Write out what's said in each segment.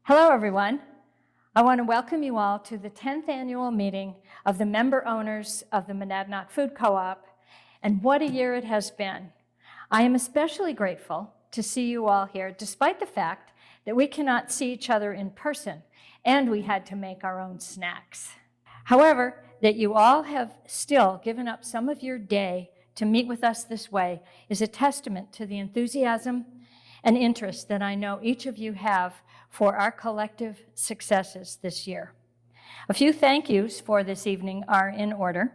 Hello, everyone. I want to welcome you all to the 10th annual meeting of the member owners of the Monadnock Food Co-op, and what a year it has been. I am especially grateful to see you all here, despite the fact that we cannot see each other in person, and we had to make our own snacks. However, that you all have still given up some of your day to meet with us this way is a testament to the enthusiasm and interest that I know each of you have for our collective successes this year. A few thank yous for this evening are in order.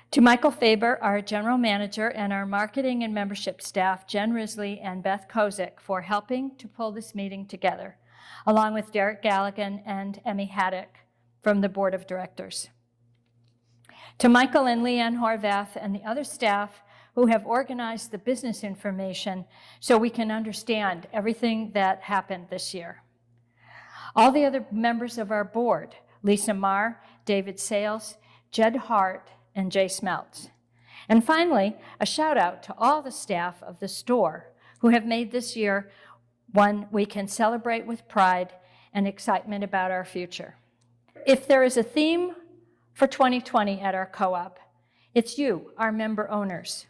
To Michael Faber, our general manager, and our marketing and membership staff, Jen Risley and Beth Kozik, for helping to pull this meeting together, along with Derek Galligan and Emmy Haddock from the board of directors. To Michael and Leanne Horvath and the other staff who have organized the business information so we can understand everything that happened this year. All the other members of our board, Lisa Marr, David Sales, Jed Hart, and Jay Smeltz. And finally, a shout out to all the staff of the store who have made this year one we can celebrate with pride and excitement about our future. If there is a theme for 2020 at our co-op, it's you, our member owners.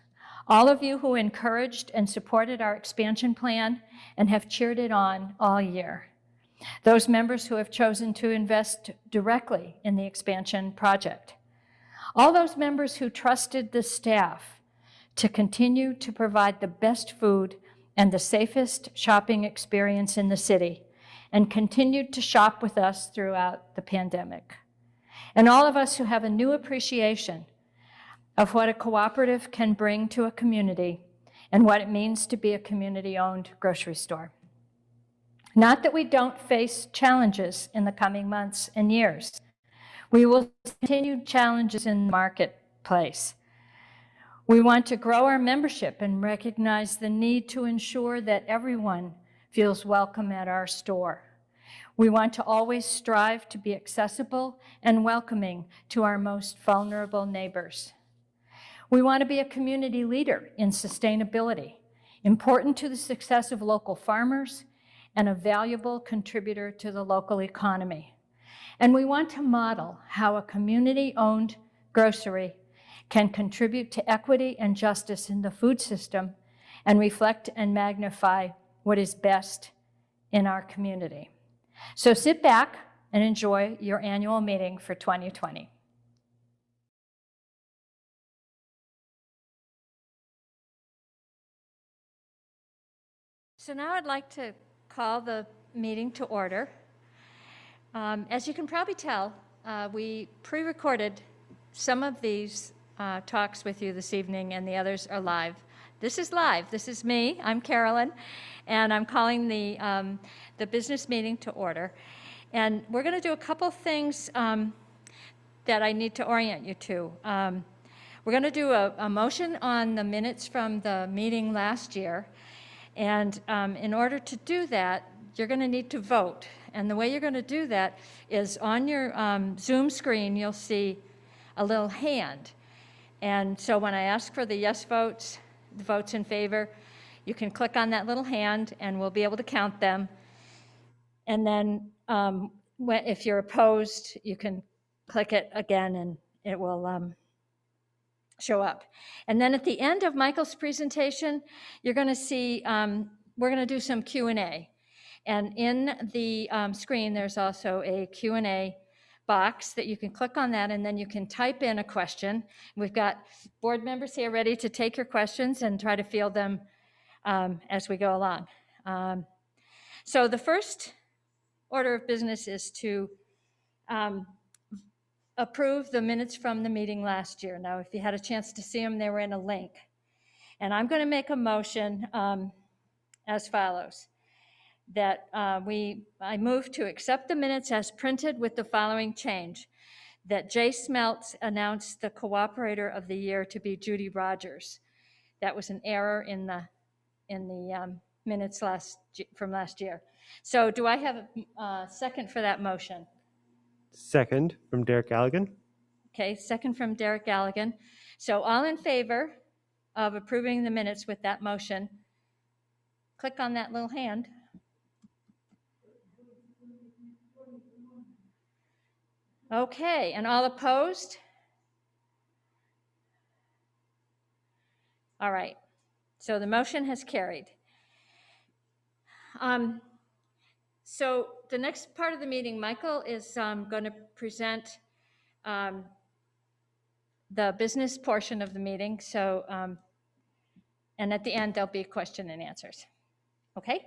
All of you who encouraged and supported our expansion plan and have cheered it on all year. Those members who have chosen to invest directly in the expansion project. All those members who trusted the staff to continue to provide the best food and the safest shopping experience in the city, and continued to shop with us throughout the pandemic. And all of us who have a new appreciation of what a cooperative can bring to a community and what it means to be a community-owned grocery store. Not that we don't face challenges in the coming months and years. We will continue challenges in the marketplace. We want to grow our membership and recognize the need to ensure that everyone feels welcome at our store. We want to always strive to be accessible and welcoming to our most vulnerable neighbors. We want to be a community leader in sustainability, important to the success of local farmers and a valuable contributor to the local economy. And we want to model how a community-owned grocery can contribute to equity and justice in the food system and reflect and magnify what is best in our community. So sit back and enjoy your annual meeting for 2020. So now I'd like to call the meeting to order. As you can probably tell, we pre-recorded some of these talks with you this evening, and the others are live. This is live. This is me. I'm Carolyn, and I'm calling the business meeting to order. And we're going to do a couple things that I need to orient you to. We're going to do a motion on the minutes from the meeting last year. And in order to do that, you're going to need to vote. And the way you're going to do that is on your Zoom screen, you'll see a little hand. And so when I ask for the yes votes, the votes in favor, you can click on that little hand and we'll be able to count them. And then if you're opposed, you can click it again and it will show up. And then at the end of Michael's presentation, you're going to see, we're going to do some Q&A. And in the screen, there's also a Q&A box that you can click on that, and then you can type in a question. We've got board members here ready to take your questions and try to field them as we go along. So the first order of business is to approve the minutes from the meeting last year. Now, if you had a chance to see them, they were in a link. And I'm going to make a motion as follows, that I move to accept the minutes as printed with the following change, that Jay Smeltz announced the cooperator of the year to be Judy Rogers. That was an error in the minutes from last year. So do I have a second for that motion? Second from Derek Galligan. Okay, second from Derek Galligan. So all in favor of approving the minutes with that motion, click on that little hand. Okay, and all opposed? All right, so the motion has carried. So the next part of the meeting, Michael is going to present the business portion of the meeting. So, and at the end, there'll be question and answers. Okay?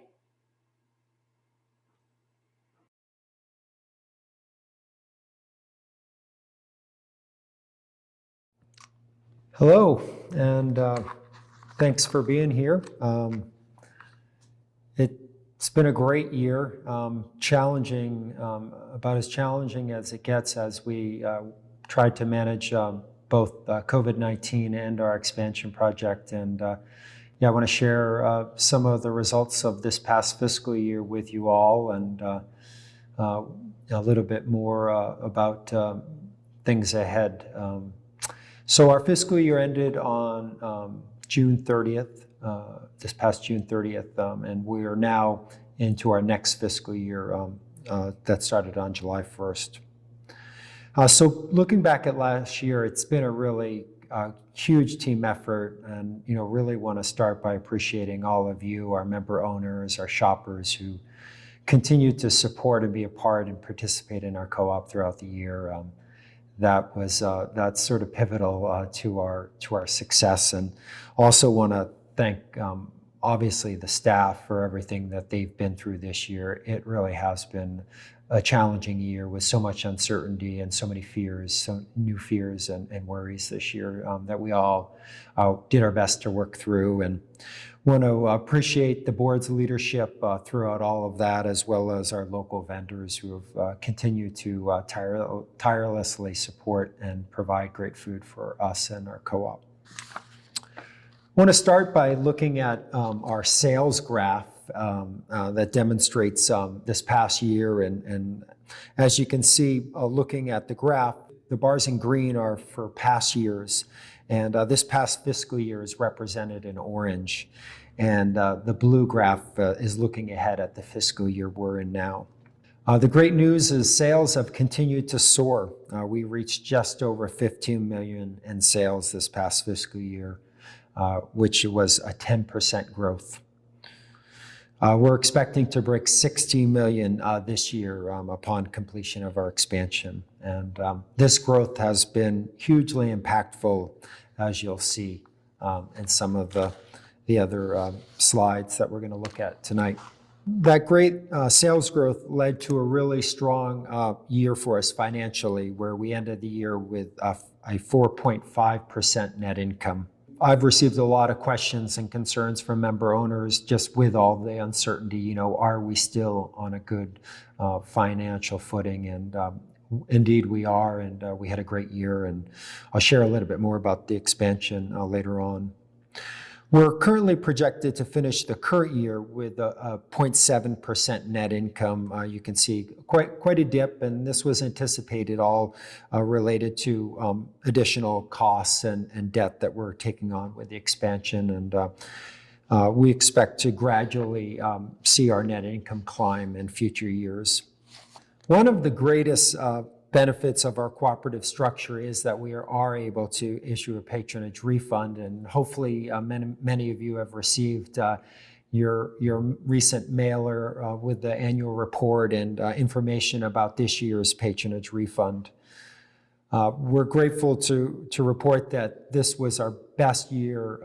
Hello, and thanks for being here. It's been a great year, challenging, about as challenging as it gets as we tried to manage both COVID-19 and our expansion project. And yeah, I want to share some of the results of this past fiscal year with you all, and a little bit more about things ahead. So our fiscal year ended on June 30th, this past June 30th, and we are now into our next fiscal year that started on July 1st. So looking back at last year, it's been a really huge team effort, and really want to start by appreciating all of you, our member owners, our shoppers who continue to support and be a part and participate in our co-op throughout the year. That's sort of pivotal to our success, and also want to thank obviously the staff for everything that they've been through this year. It really has been a challenging year with so much uncertainty and so many fears, so new fears and worries this year that we all did our best to work through, and want to appreciate the board's leadership throughout all of that, as well as our local vendors who have continued to tirelessly support and provide great food for us and our co-op. I want to start by looking at our sales graph that demonstrates this past year. And as you can see, looking at the graph, the bars in green are for past years. And this past fiscal year is represented in orange. And the blue graph is looking ahead at the fiscal year we're in now. The great news is sales have continued to soar. We reached just over 15 million in sales this past fiscal year, which was a 10% growth. We're expecting to break 16 million this year upon completion of our expansion. And this growth has been hugely impactful, as you'll see in some of the other slides that we're going to look at tonight. That great sales growth led to a really strong year for us financially, where we ended the year with a 4.5% net income. I've received a lot of questions and concerns from member owners just with all the uncertainty, are we still on a good financial footing? And indeed we are, and we had a great year, and I'll share a little bit more about the expansion later on. We're currently projected to finish the current year with a 0.7% net income. You can see quite a dip, and this was anticipated, all related to additional costs and debt that we're taking on with the expansion. And we expect to gradually see our net income climb in future years. One of the greatest benefits of our cooperative structure is that we are able to issue a patronage refund, and hopefully many of you have received your recent mailer with the annual report and information about this year's patronage refund. We're grateful to report that this was our best year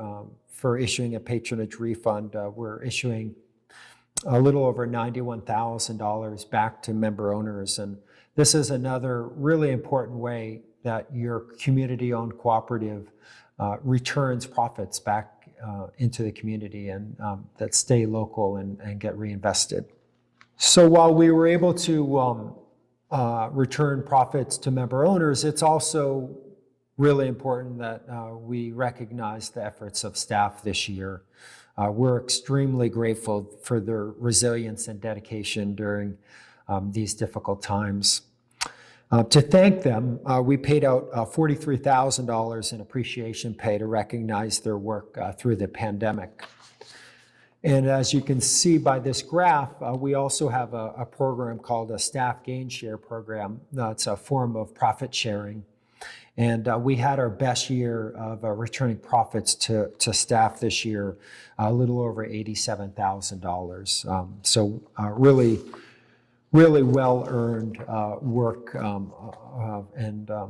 for issuing a patronage refund. We're issuing a little over $91,000 back to member owners, and this is another really important way that your community-owned cooperative returns profits back into the community, and that stay local and get reinvested. So while we were able to return profits to member owners, it's also really important that we recognize the efforts of staff this year. We're extremely grateful for their resilience and dedication during these difficult times. To thank them, we paid out $43,000 in appreciation pay to recognize their work through the pandemic. And as you can see by this graph, we also have a program called a staff gain share program. It's a form of profit sharing. And we had our best year of returning profits to staff this year, a little over $87,000. So really well-earned work and a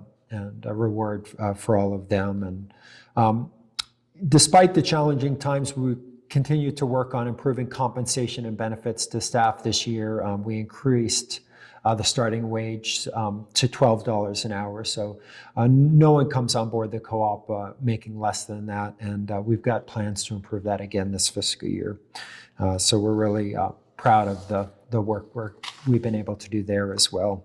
reward for all of them. And despite the challenging times, we continue to work on improving compensation and benefits to staff this year. We increased the starting wage to $12 an hour. So no one comes on board the co-op making less than that. And we've got plans to improve that again this fiscal year. So we're really proud of the work we've been able to do there as well.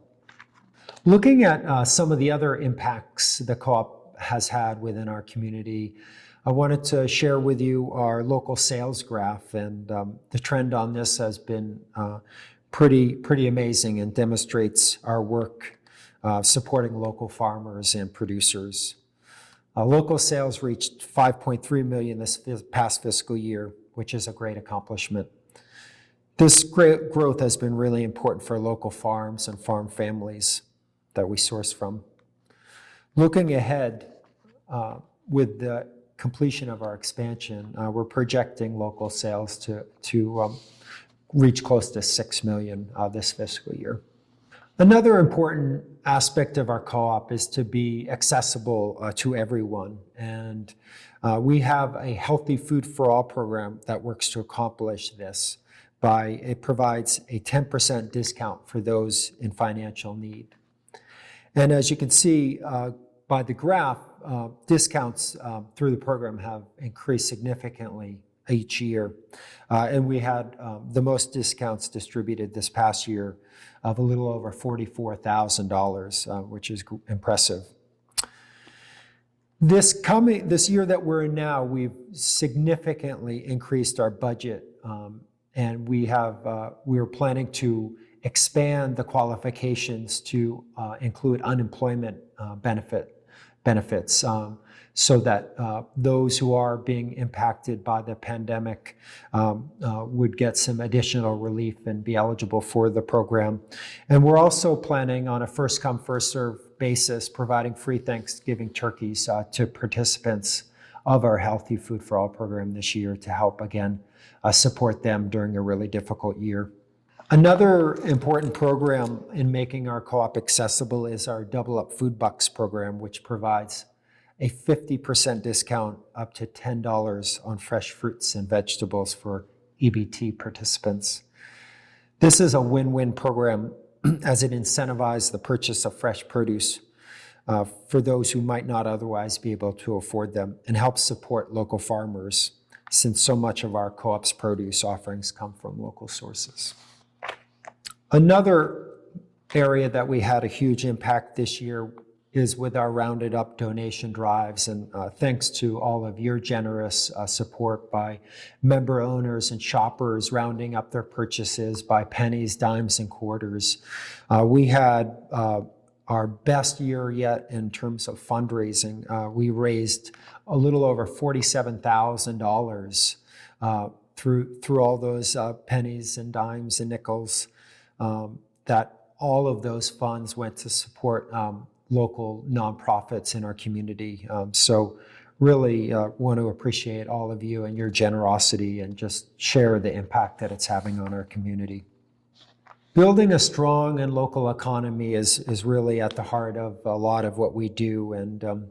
Looking at some of the other impacts the co-op has had within our community, I wanted to share with you our local sales graph, and the trend on this has been pretty amazing and demonstrates our work supporting local farmers and producers. Local sales reached $5.3 million this past fiscal year, which is a great accomplishment. This great growth has been really important for local farms and farm families that we source from. Looking ahead, with the completion of our expansion, we're projecting local sales to reach close to $6 million this fiscal year. Another important aspect of our co-op is to be accessible to everyone. And we have a Healthy Food for All program that works to accomplish this. It provides a 10% discount for those in financial need. And as you can see by the graph, discounts through the program have increased significantly each year. And we had the most discounts distributed this past year of a little over $44,000, which is impressive. This year that we're in now, we've significantly increased our budget, and we are planning to expand the qualifications to include unemployment benefits, so that those who are being impacted by the pandemic would get some additional relief and be eligible for the program. And we're also planning on a first-come, first-served basis, providing free Thanksgiving turkeys to participants of our Healthy Food for All program this year to help, again, support them during a really difficult year. Another important program in making our co-op accessible is our Double Up Food Bucks program, which provides a 50% discount up to $10 on fresh fruits and vegetables for EBT participants. This is a win-win program as it incentivizes the purchase of fresh produce for those who might not otherwise be able to afford them, and helps support local farmers, since so much of our co-op's produce offerings come from local sources. Another area that we had a huge impact this year is with our Rounded Up donation drives, and thanks to all of your generous support by member owners and shoppers rounding up their purchases by pennies, dimes, and quarters. We had our best year yet in terms of fundraising. We raised a little over $47,000 through all those pennies and dimes and nickels. That all of those funds went to support local nonprofits in our community. So really want to appreciate all of you and your generosity, and just share the impact that it's having on our community. Building a strong and local economy is really at the heart of a lot of what we do. And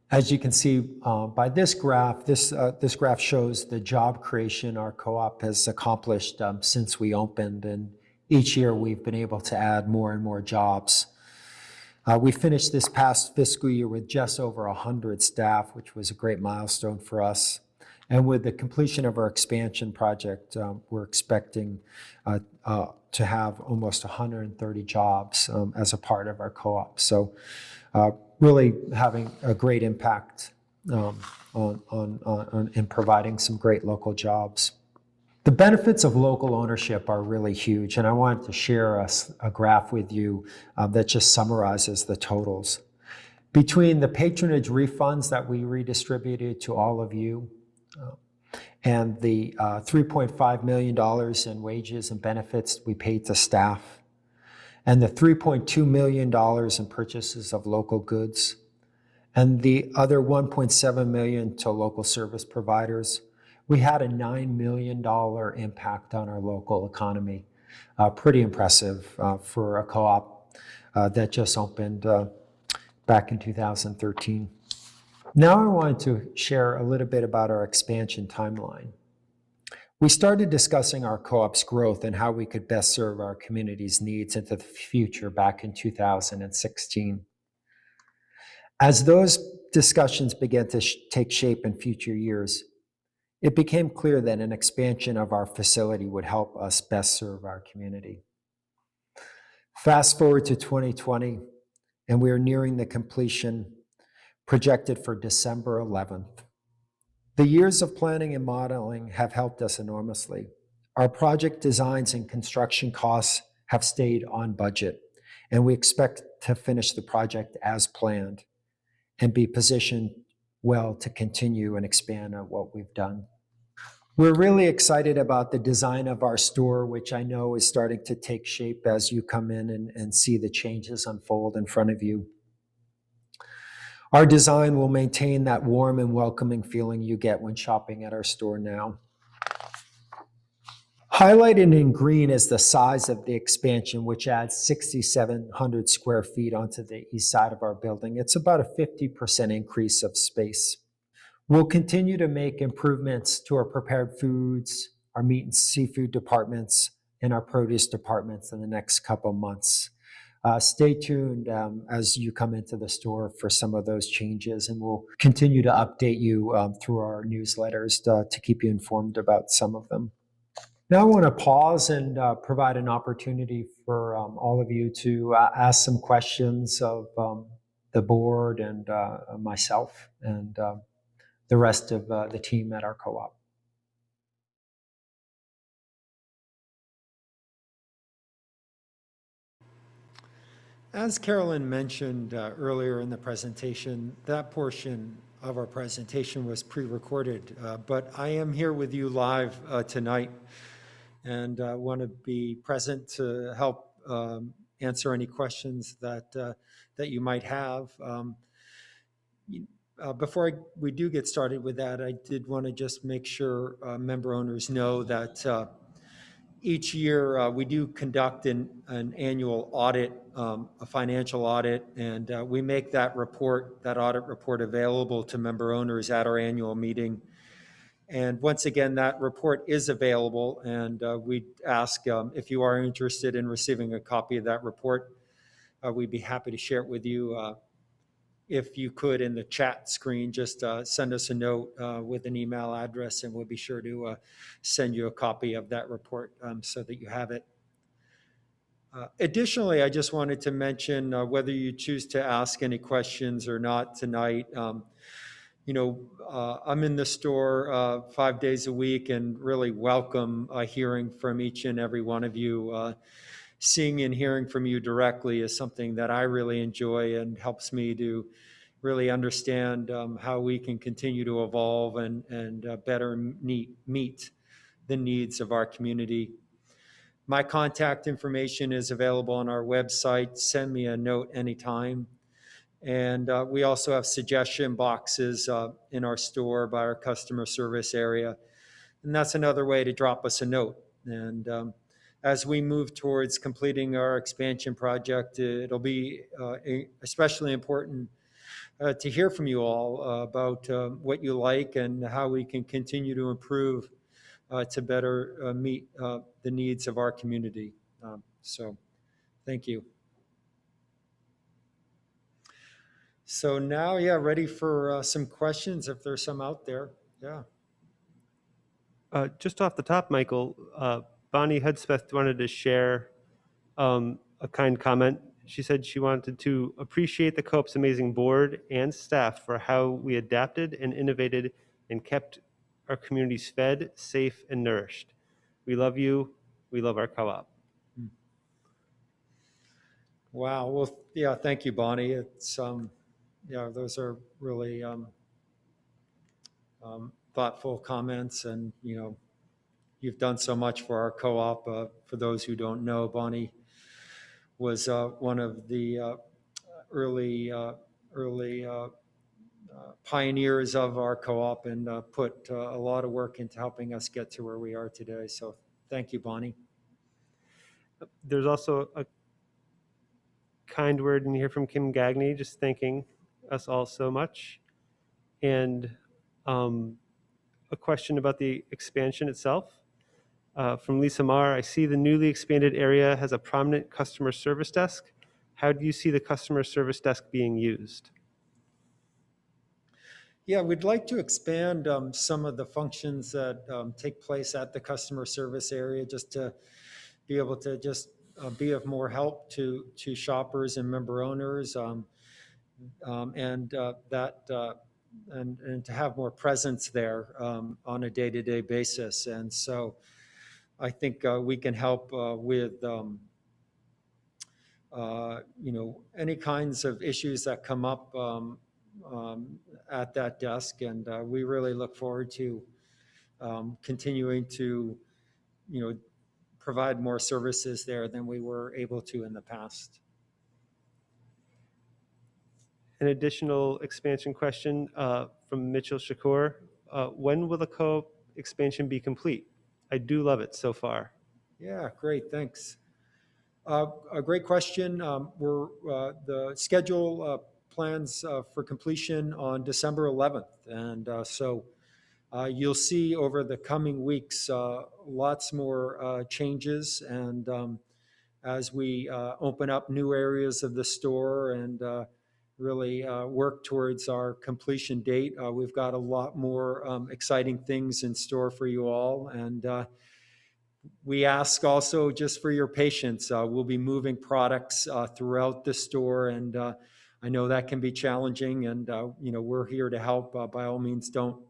as you can see by this graph, this graph shows the job creation our co-op has accomplished since we opened. And each year we've been able to add more and more jobs. We finished this past fiscal year with just over 100 staff, which was a great milestone for us. And with the completion of our expansion project, we're expecting to have almost 130 jobs as a part of our co-op. So really having a great impact in providing some great local jobs. The benefits of local ownership are really huge, and I wanted to share a graph with you that just summarizes the totals. Between the patronage refunds that we redistributed to all of you, and the $3.5 million in wages and benefits we paid to staff, and the $3.2 million in purchases of local goods, and the other $1.7 million to local service providers, we had a $9 million impact on our local economy. Pretty impressive for a co-op that just opened back in 2013. Now I wanted to share a little bit about our expansion timeline. We started discussing our co-op's growth and how we could best serve our community's needs into the future back in 2016. As those discussions began to take shape in future years, it became clear that an expansion of our facility would help us best serve our community. Fast forward to 2020, and we are nearing the completion projected for December 11th. The years of planning and modeling have helped us enormously. Our project designs and construction costs have stayed on budget, and we expect to finish the project as planned and be positioned well to continue and expand on what we've done. We're really excited about the design of our store, which I know is starting to take shape as you come in and see the changes unfold in front of you. Our design will maintain that warm and welcoming feeling you get when shopping at our store now. Highlighted in green is the size of the expansion, which adds 6,700 square feet onto the east side of our building. It's about a 50% increase of space. We'll continue to make improvements to our prepared foods, our meat and seafood departments, and our produce departments in the next couple months. Stay tuned as you come into the store for some of those changes, and we'll continue to update you through our newsletters to keep you informed about some of them. Now I want to pause and provide an opportunity for all of you to ask some questions of the board and myself and the rest of the team at our co-op. As Carolyn mentioned earlier in the presentation, that portion of our presentation was pre-recorded, but I am here with you live tonight and want to be present to help answer any questions that you might have. Before we do get started with that, I did want to just make sure member owners know that each year we do conduct an annual audit, a financial audit, and we make that audit report available to member owners at our annual meeting. And once again, that report is available, and we ask if you are interested in receiving a copy of that report, we'd be happy to share it with you. If you could, in the chat screen, just send us a note with an email address, and we'll be sure to send you a copy of that report so that you have it. Additionally, I just wanted to mention whether you choose to ask any questions or not tonight. I'm in the store 5 days a week and really welcome hearing from each and every one of you. Seeing and hearing from you directly is something that I really enjoy and helps me to really understand how we can continue to evolve and better meet the needs of our community. My contact information is available on our website. Send me a note anytime. And we also have suggestion boxes in our store by our customer service area. And that's another way to drop us a note. And as we move towards completing our expansion project, it'll be especially important to hear from you all about what you like and how we can continue to improve to better meet the needs of our community. So thank you. So now, ready for some questions if there's some out there. Yeah. Just off the top, Michael, Bonnie Hudspeth wanted to share a kind comment. She said she wanted to appreciate the co-op's amazing board and staff for how we adapted and innovated and kept our communities fed, safe, and nourished. We love you. We love our co-op. Wow. Well, thank you, Bonnie. It's those are really thoughtful comments, and you've done so much for our co-op. For those who don't know, Bonnie was one of the early early pioneers of our co-op, and put a lot of work into helping us get to where we are today. So thank you, Bonnie. There's also a kind word in here from Kim Gagney, just thanking us all so much. And a question about the expansion itself. From Lisa Marr, I see the newly expanded area has a prominent customer service desk. How do you see the customer service desk being used? Yeah, we'd like to expand some of the functions that take place at the customer service area, just to be able to just be of more help to shoppers and member owners, and and to have more presence there on a day-to-day basis. And so I think we can help with any kinds of issues that come up at that desk, and we really look forward to continuing to provide more services there than we were able to in the past. An additional expansion question from Mitchell Shakur. When will the co-op expansion be complete? I do love it so far. Yeah, great, thanks. A great question. The schedule plans for completion on December 11th. And so you'll see over the coming weeks lots more changes. And as we open up new areas of the store and really work towards our completion date, we've got a lot more exciting things in store for you all. And we ask also just for your patience. We'll be moving products throughout the store, and I know that can be challenging, and we're here to help. By all means, don't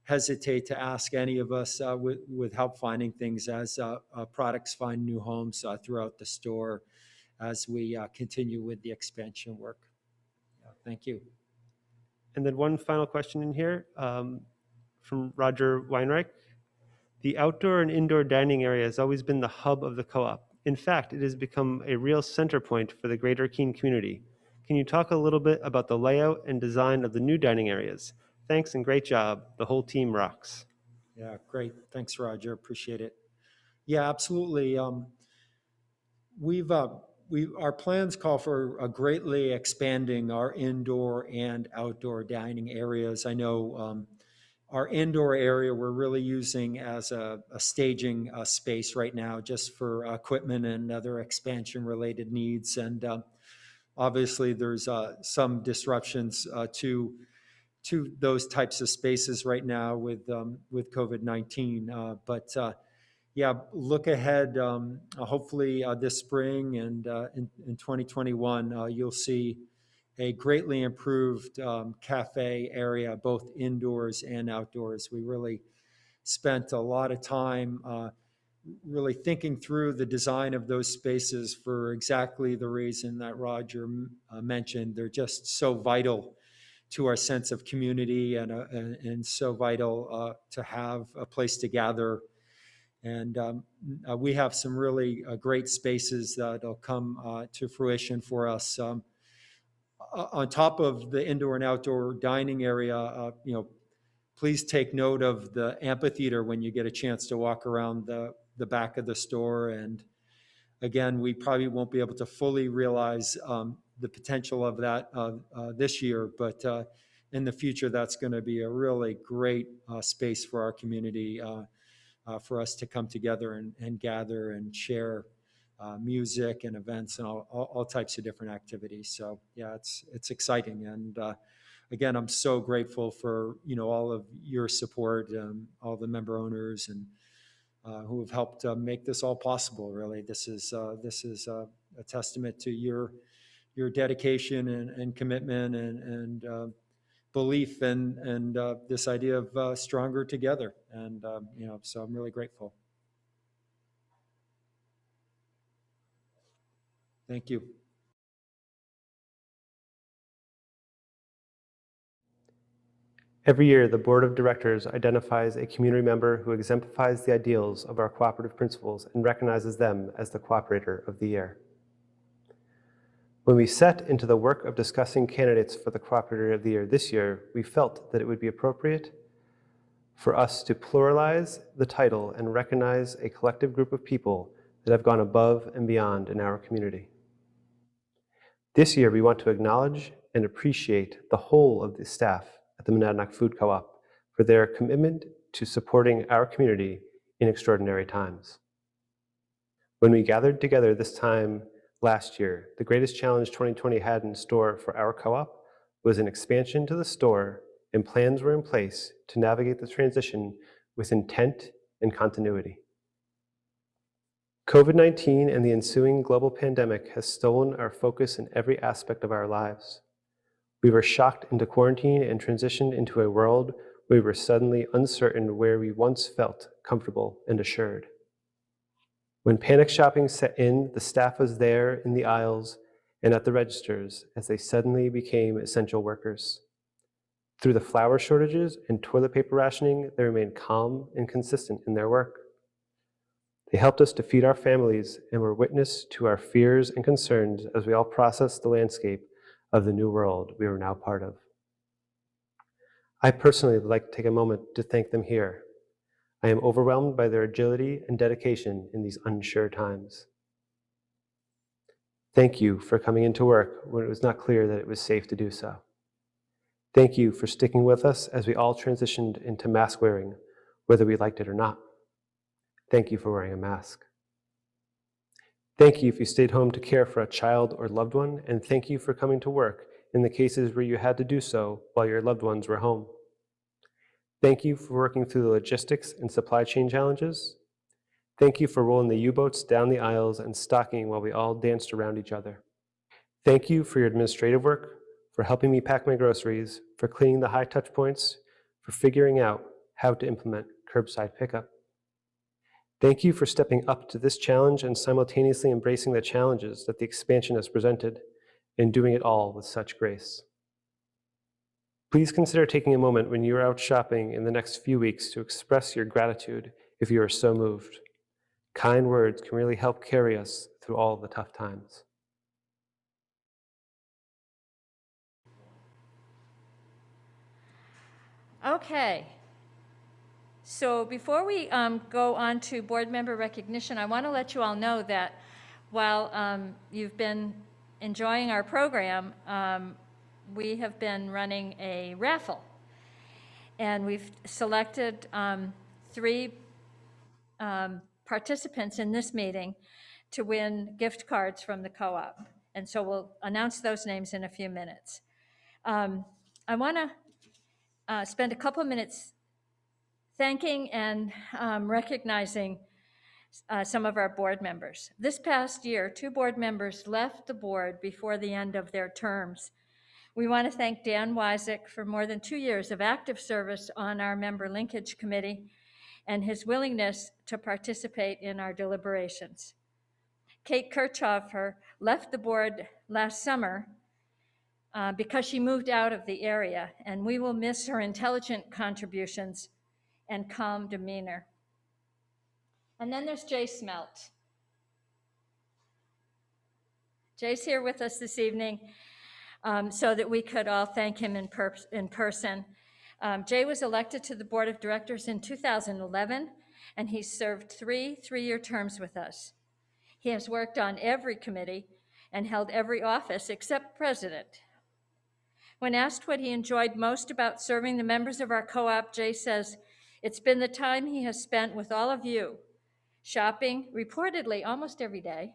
hesitate to ask any of us with help finding things as products find new homes throughout the store as we continue with the expansion work. Thank you. And then one final question in here from Roger Weinreich. The outdoor and indoor dining area has always been the hub of the co-op. In fact, it has become a real center point for the greater Keene community. Can you talk a little bit about the layout and design of the new dining areas? Thanks and great job. The whole team rocks. Yeah, great. Thanks, Roger. Appreciate it. Yeah, absolutely. Our plans call for greatly expanding our indoor and outdoor dining areas. I know our indoor area we're really using as a staging space right now, just for equipment and other expansion related needs. And obviously, there's some disruptions to those types of spaces right now with COVID-19. But yeah, look ahead. Hopefully this spring and in 2021, you'll see a greatly improved cafe area, both indoors and outdoors. We really spent a lot of time really thinking through the design of those spaces for exactly the reason that Roger mentioned. They're just so vital to our sense of community, and so vital to have a place to gather. And we have some really great spaces that'll come to fruition for us. On top of the indoor and outdoor dining area, please take note of the amphitheater when you get a chance to walk around the back of the store. And again, we probably won't be able to fully realize the potential of that this year, but in the future, that's going to be a really great space for our community, for us to come together and gather and share music and events and all types of different activities. So yeah, it's exciting. And again, I'm so grateful for all of your support, all the member owners and who have helped make this all possible. Really, this is a testament to your dedication and commitment and belief and this idea of stronger together. And so I'm really grateful. Thank you. Every year, the Board of Directors identifies a community member who exemplifies the ideals of our cooperative principles and recognizes them as the Cooperator of the Year. When we set into the work of discussing candidates for the Cooperator of the Year this year, we felt that it would be appropriate for us to pluralize the title and recognize a collective group of people that have gone above and beyond in our community. This year, we want to acknowledge and appreciate the whole of the staff at the Monadnock Food Co-op for their commitment to supporting our community in extraordinary times. When we gathered together this time last year, the greatest challenge 2020 had in store for our co-op was an expansion to the store, and plans were in place to navigate the transition with intent and continuity. COVID-19 and the ensuing global pandemic has stolen our focus in every aspect of our lives. We were shocked into quarantine and transitioned into a world where we were suddenly uncertain where we once felt comfortable and assured. When panic shopping set in, the staff was there in the aisles and at the registers as they suddenly became essential workers. Through the flour shortages and toilet paper rationing, they remained calm and consistent in their work. They helped us to feed our families and were witness to our fears and concerns as we all processed the landscape of the new world we were now part of. I personally would like to take a moment to thank them here. I am overwhelmed by their agility and dedication in these unsure times. Thank you for coming into work when it was not clear that it was safe to do so. Thank you for sticking with us as we all transitioned into mask wearing, whether we liked it or not. Thank you for wearing a mask. Thank you if you stayed home to care for a child or loved one, and thank you for coming to work in the cases where you had to do so while your loved ones were home. Thank you for working through the logistics and supply chain challenges. Thank you for rolling the U-boats down the aisles and stocking while we all danced around each other. Thank you for your administrative work, for helping me pack my groceries, for cleaning the high touch points, for figuring out how to implement curbside pickup. Thank you for stepping up to this challenge and simultaneously embracing the challenges that the expansion has presented and doing it all with such grace. Please consider taking a moment when you are out shopping in the next few weeks to express your gratitude if you are so moved. Kind words can really help carry us through all the tough times. Okay. So before we go on to board member recognition, I want to let you all know that while you've been enjoying our program, we have been running a raffle. And we've selected 3 participants in this meeting to win gift cards from the co-op. And so we'll announce those names in a few minutes. I want to spend a couple of minutes thanking and recognizing some of our board members. This past year, 2 board members left the board before the end of their terms. We want to thank Dan Wysick for more than 2 years of active service on our member linkage committee and his willingness to participate in our deliberations. Kate Kirchhofer left the board last summer because she moved out of the area, and we will miss her intelligent contributions and calm demeanor. And then there's Jay Smelt. Jay's here with us this evening so that we could all thank him in person. Jay was elected to the board of directors in 2011, and he served 3 three-year terms with us. He has worked on every committee and held every office except president. When asked what he enjoyed most about serving the members of our co-op, Jay says, "It's been the time he has spent with all of you, shopping reportedly almost every day,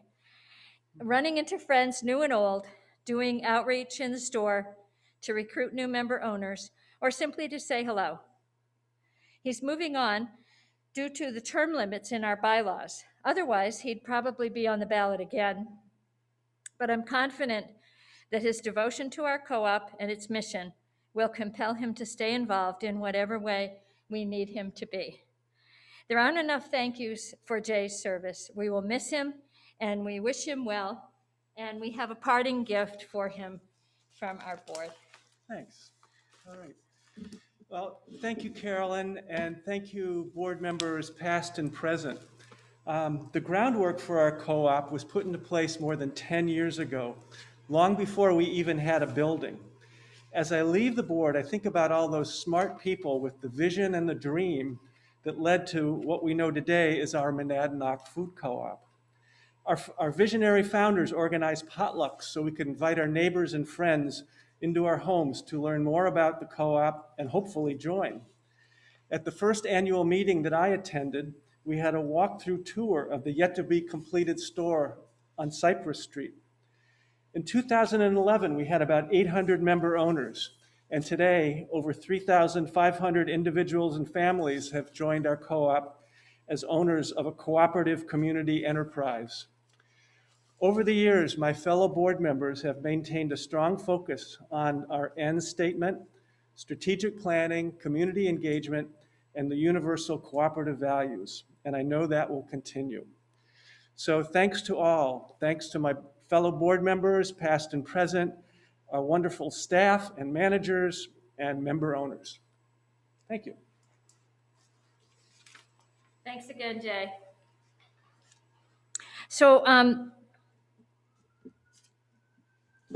running into friends new and old, doing outreach in the store to recruit new member owners, or simply to say hello." He's moving on due to the term limits in our bylaws. Otherwise, he'd probably be on the ballot again. But I'm confident that his devotion to our co-op and its mission will compel him to stay involved in whatever way we need him to be. There aren't enough thank yous for Jay's service. We will miss him, and we wish him well, and we have a parting gift for him from our board. Thanks. All right. Well, thank you, Carolyn, and thank you, board members past and present. The groundwork for our co-op was put into place more than 10 years ago, long before we even had a building. As I leave the board, I think about all those smart people with the vision and the dream that led to what we know today is our Monadnock Food Co-op. Our visionary founders organized potlucks so we could invite our neighbors and friends into our homes to learn more about the co-op and hopefully join. At the first annual meeting that I attended, we had a walkthrough tour of the yet-to-be-completed store on Cypress Street. In 2011, we had about 800 member owners, and today, over 3,500 individuals and families have joined our co-op as owners of a cooperative community enterprise. Over the years, my fellow board members have maintained a strong focus on our end statement, strategic planning, community engagement, and the universal cooperative values, and I know that will continue. So thanks to all. Thanks to my fellow board members, past and present, our wonderful staff and managers and member owners. Thank you. Thanks again, Jay. So,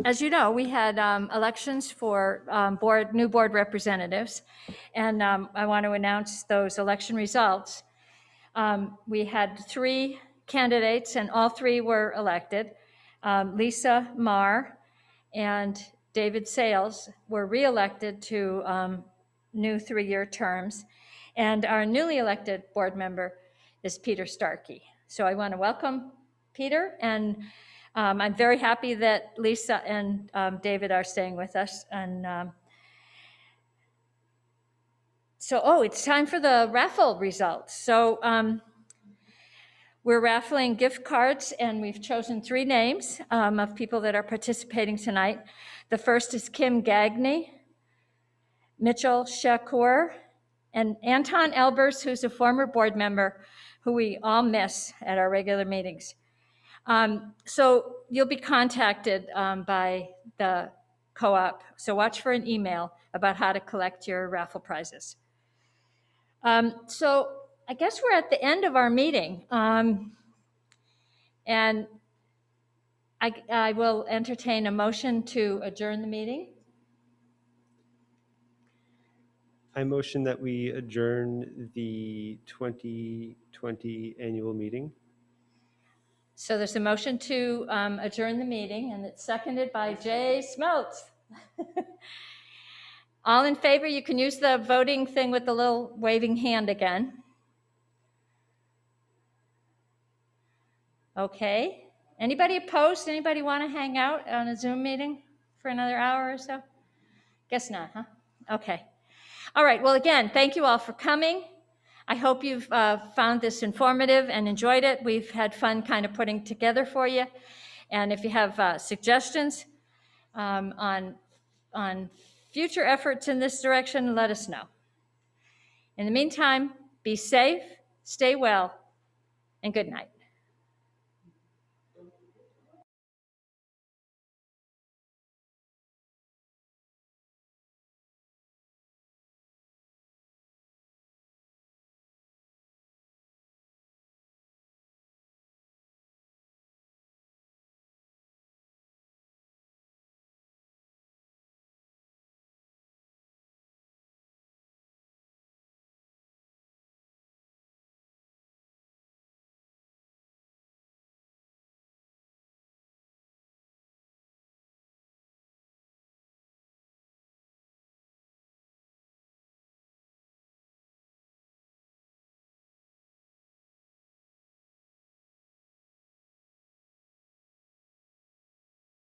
as you know, we had elections for new board representatives, and I want to announce those election results. We had 3 candidates, and all 3 were elected. Lisa Marr and David Sales were re-elected to new 3-year terms, and our newly elected board member is Peter Starkey. So I want to welcome Peter, and I'm very happy that Lisa and David are staying with us. And it's time for the raffle results. So we're raffling gift cards, and we've chosen 3 names of people that are participating tonight. The first is Kim Gagney, Mitchell Shakur, and Anton Elbers, who's a former board member who we all miss at our regular meetings. So you'll be contacted by the co-op, so watch for an email about how to collect your raffle prizes. So I guess we're at the end of our meeting, and I will entertain a motion to adjourn the meeting. I motion that we adjourn the 2020 annual meeting. So there's a motion to adjourn the meeting, and it's seconded by Jay Smeltz. All in favor, you can use the voting thing with the little waving hand again. Okay. Anybody opposed? Anybody want to hang out on a Zoom meeting for another hour or so? Guess not, huh? Okay. All right. Well, again, thank you all for coming. I hope you've found this informative and enjoyed it. We've had fun kind of putting together for you. And if you have suggestions on future efforts in this direction, let us know. In the meantime, be safe, stay well, and good night.